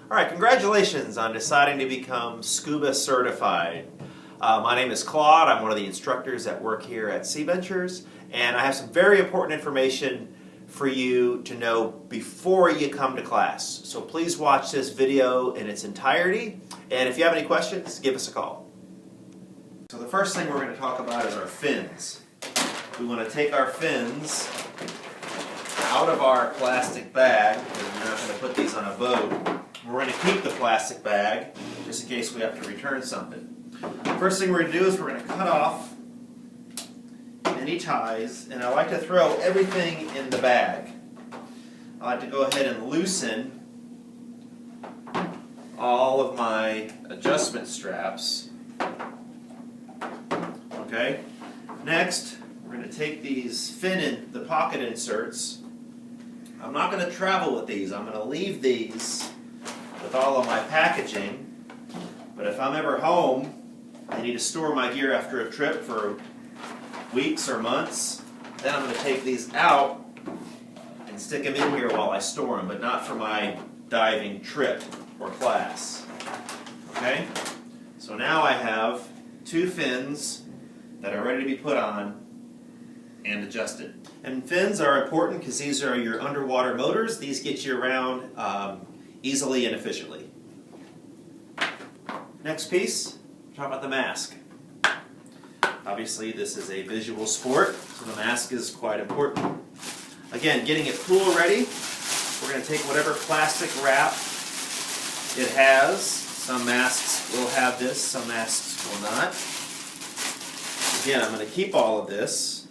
Alright, congratulations on deciding to become Scuba certified. My name is Claude. I'm one of the instructors that work here at SeaVentures, and I have some very important information for you to know before you come to class. So please watch this video in its entirety, and if you have any questions, give us a call. So the first thing we're going to talk about is our fins. We want to take our fins out of our plastic bag, because we're not going to put these on a boat. We're going to keep the plastic bag, just in case we have to return something. First thing we're going to do is we're going to cut off any ties, and I like to throw everything in the bag. I like to go ahead and loosen all of my adjustment straps. Okay. Next, we're going to take these the pocket inserts. I'm not going to travel with these. I'm going to leave these with all of my packaging. But if I'm ever home, I need to store my gear after a trip for weeks or months, then I'm going to take these out and stick them in here while I store them, but not for my diving trip or class. Okay? So now I have two fins that are ready to be put on and adjusted. And fins are important because these are your underwater motors. These get you around easily and efficiently. Next piece, talk about the mask. Obviously this is a visual sport, so the mask is quite important. Again, getting it pool ready, we're going to take whatever plastic wrap it has. Some masks will have this, some masks will not. Again, I'm going to keep all of this,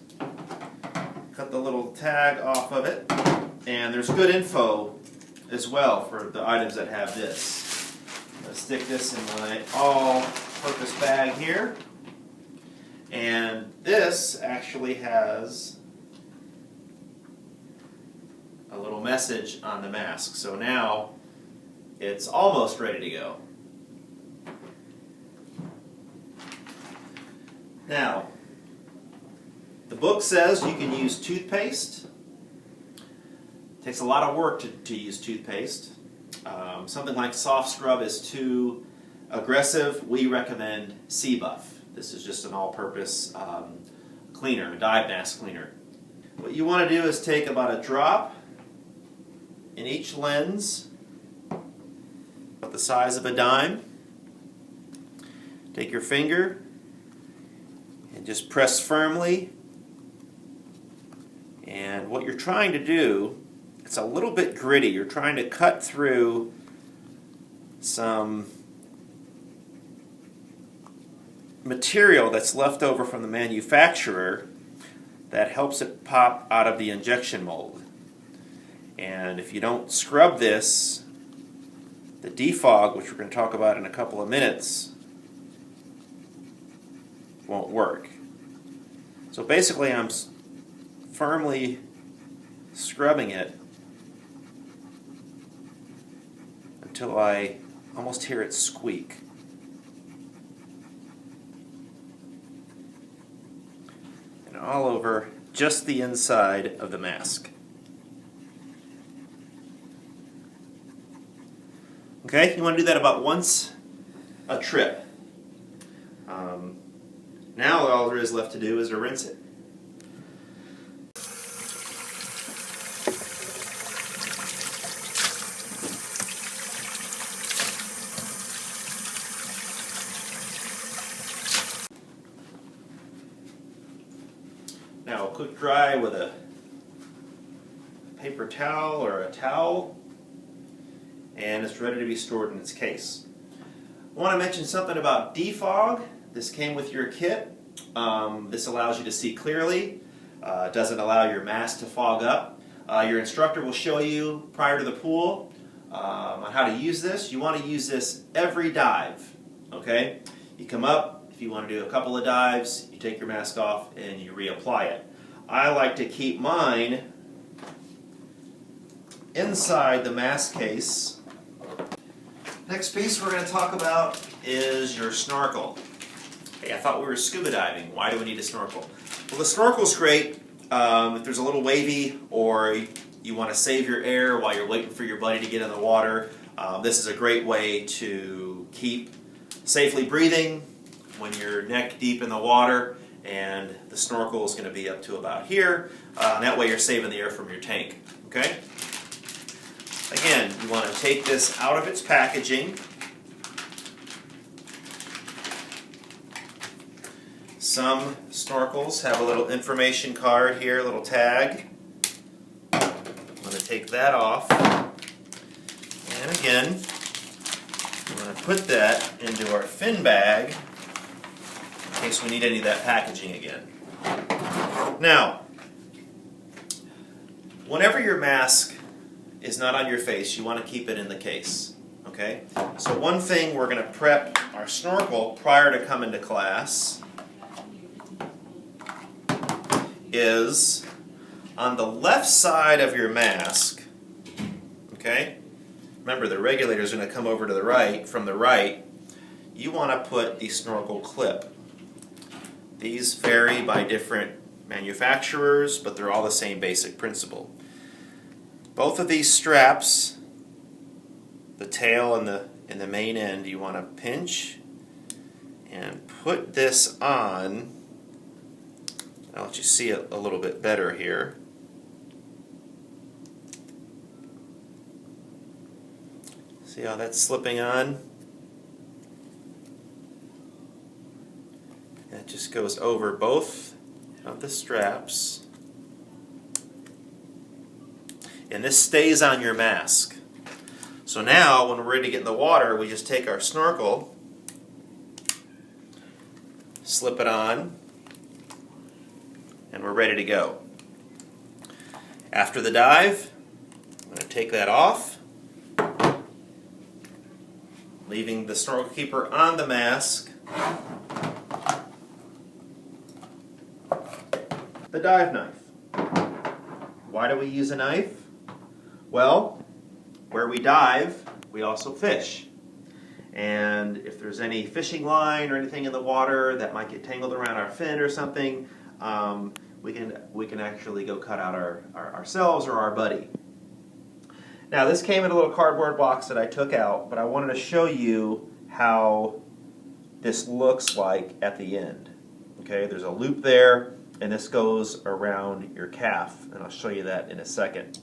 cut the little tag off of it, and there's good info as well for the items that have this. I'm going to stick this in my all-purpose bag here, and this actually has a little message on the mask, so now it's almost ready to go. Now, the book says you can use toothpaste. It takes a lot of work to use toothpaste. Something like soft scrub is too aggressive. We recommend Sea Buff. This is just an all-purpose cleaner, a dive mask cleaner. What you want to do is take about a drop in each lens, about the size of a dime. Take your finger and just press firmly. And what you're trying to do, it's a little bit gritty. You're trying to cut through some material that's left over from the manufacturer that helps it pop out of the injection mold. And if you don't scrub this, the defog, which we're going to talk about in a couple of minutes, won't work. So basically I'm firmly scrubbing it until I almost hear it squeak. And all over just the inside of the mask. Okay, you want to do that about once a trip. Now all there is left to do is to rinse it. Now quick dry with a paper towel or a towel, and it's ready to be stored in its case. I want to mention something about defog. This came with your kit. This allows you to see clearly. It doesn't allow your mask to fog up. Your instructor will show you prior to the pool on how to use this. You want to use this every dive. Okay? You come up, if you want to do a couple of dives, you take your mask off and you reapply it. I like to keep mine inside the mask case. Next piece we're going to talk about is your snorkel. Hey, I thought we were scuba diving. Why do we need a snorkel? Well, the snorkel's great if there's a little wavy or you want to save your air while you're waiting for your buddy to get in the water, This is a great way to keep safely breathing when you're neck deep in the water, and the snorkel is going to be up to about here. That way you're saving the air from your tank. Okay? Again, you want to take this out of its packaging. Some snorkels have a little information card here, a little tag. I'm going to take that off. And again, I'm going to put that into our fin bag in case we need any of that packaging again. Now, whenever your mask is not on your face, you want to keep it in the case. Okay? So one thing, we're going to prep our snorkel prior to coming to class is on the left side of your mask. Okay? Remember, the regulator is going to come over to the right. From the right, you want to put the Snorkel Clip. These vary by different manufacturers, but they're all the same basic principle. Both of these straps, the tail and the main end, you want to pinch and put this on. I'll let you see it a little bit better here. See how that's slipping on? And it just goes over both of the straps. And this stays on your mask. So now, when we're ready to get in the water, we just take our snorkel, slip it on, and we're ready to go. After the dive, I'm going to take that off, leaving the snorkel keeper on the mask. The dive knife. Why do we use a knife? Well, where we dive, we also fish. And if there's any fishing line or anything in the water that might get tangled around our fin or something, we can actually go cut out ourselves or our buddy. Now, this came in a little cardboard box that I took out, but I wanted to show you how this looks like at the end. Okay, there's a loop there, and this goes around your calf, and I'll show you that in a second.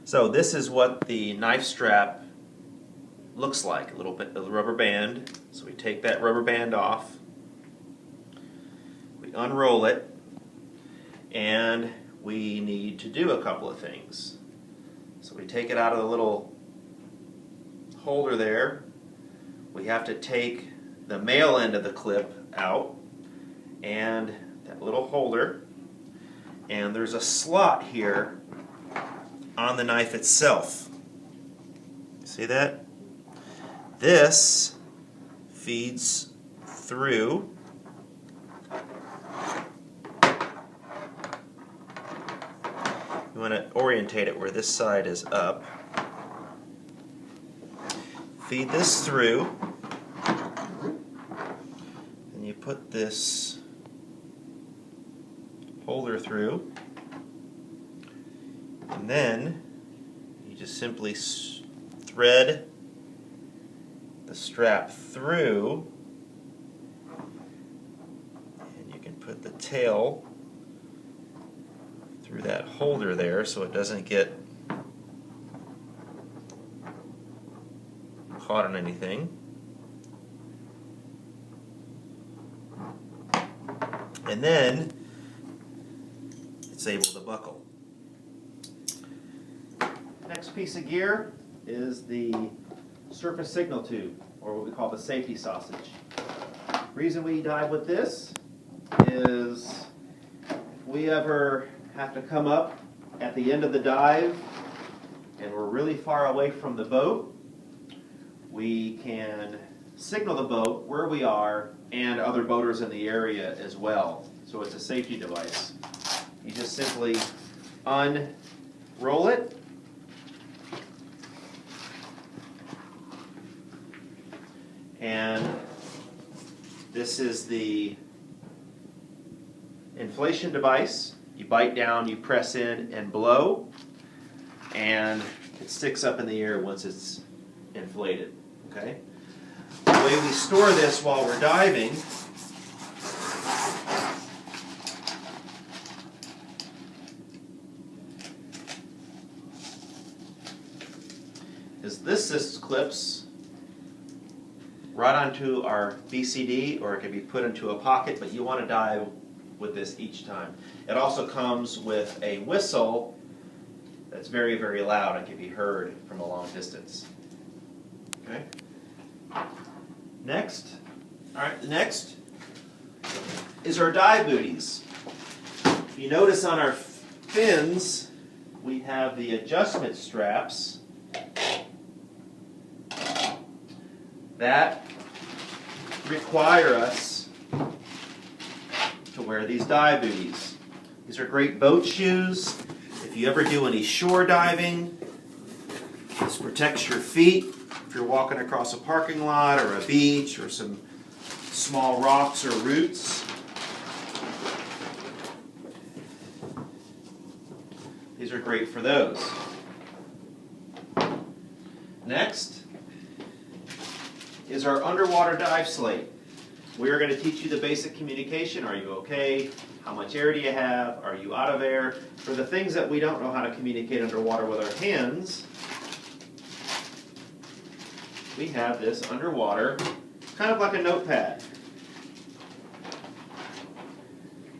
So this is what the knife strap looks like, a little bit of rubber band. So we take that rubber band off, we unroll it, and we need to do a couple of things. So we take it out of the little holder there. We have to take the male end of the clip out and that little holder, and there's a slot here on the knife itself. See that? This feeds through you want to orientate it where this side is up. Feed this through, and you put this holder through, and then you just simply thread the strap through, and you can put the tail through that holder there so it doesn't get caught on anything. And then it's able to buckle. Next piece of gear is the surface signal tube, or what we call the safety sausage. Reason we dive with this is if we ever have to come up at the end of the dive and we're really far away from the boat, we can signal the boat where we are and other boaters in the area as well. So it's a safety device. You just simply unroll it, and this is the inflation device. You bite down, you press in and blow, and it sticks up in the air once it's inflated. Okay? The way we store this while we're diving is this clips right onto our BCD, or it can be put into a pocket, but you want to dive with this each time. It also comes with a whistle that's very, very loud and can be heard from a long distance. Okay. Next, next is our dive booties. If you notice on our fins, we have the adjustment straps that require us to wear these dive booties. These are great boat shoes. If you ever do any shore diving, this protects your feet. If you're walking across a parking lot or a beach or some small rocks or roots. These are great for those. Next is our underwater dive slate. We are going to teach you the basic communication. Are you okay? How much air do you have? Are you out of air? For the things that we don't know how to communicate underwater with our hands, we have this underwater, kind of like a notepad.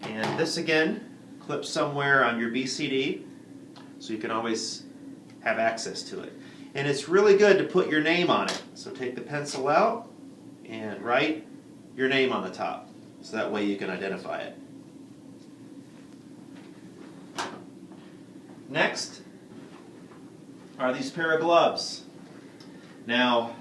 And this again clips somewhere on your BCD, so you can always have access to it. And it's really good to put your name on it. So take the pencil out and write your name on the top, so that way you can identify it. Next are these pair of gloves. Now,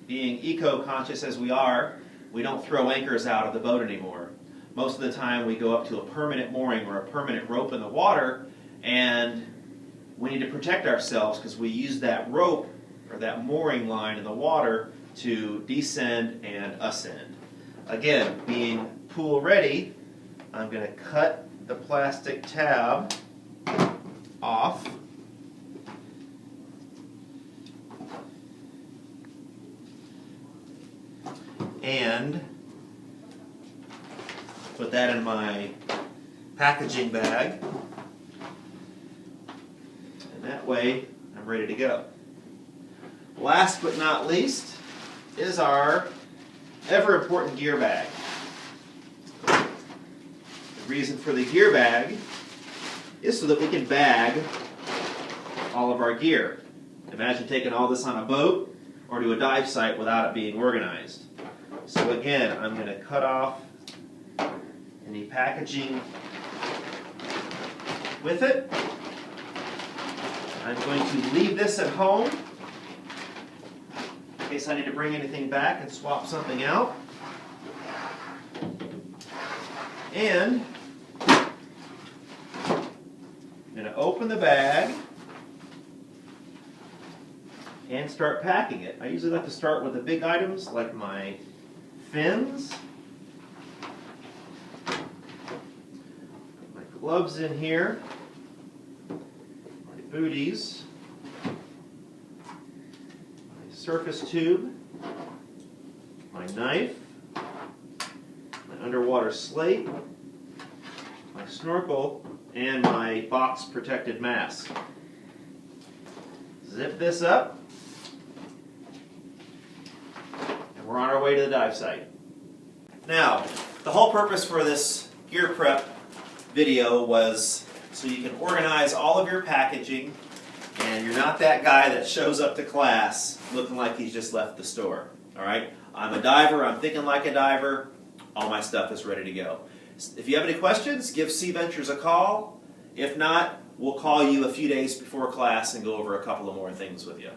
being eco-conscious as we are, we don't throw anchors out of the boat anymore. Most of the time we go up to a permanent mooring or a permanent rope in the water, and we need to protect ourselves because we use that rope or that mooring line in the water to descend and ascend. Again, being pool ready, I'm going to cut the plastic tab off. And put that in my packaging bag. And that way, I'm ready to go. Last but not least is our ever important gear bag. The reason for the gear bag is so that we can bag all of our gear. Imagine taking all this on a boat or to a dive site without it being organized. So again, I'm going to cut off any packaging with it. I'm going to leave this at home in case I need to bring anything back and swap something out. And I'm going to open the bag and start packing it. I usually like to start with the big items like my fins, my gloves in here, my booties, my surface tube, my knife, my underwater slate, my snorkel, and my box protected mask. Zip this up. We're on our way to the dive site. Now, the whole purpose for this gear prep video was so you can organize all of your packaging and you're not that guy that shows up to class looking like he's just left the store. All right? I'm a diver. I'm thinking like a diver. All my stuff is ready to go. If you have any questions, give SeaVentures a call. If not, we'll call you a few days before class and go over a couple of more things with you.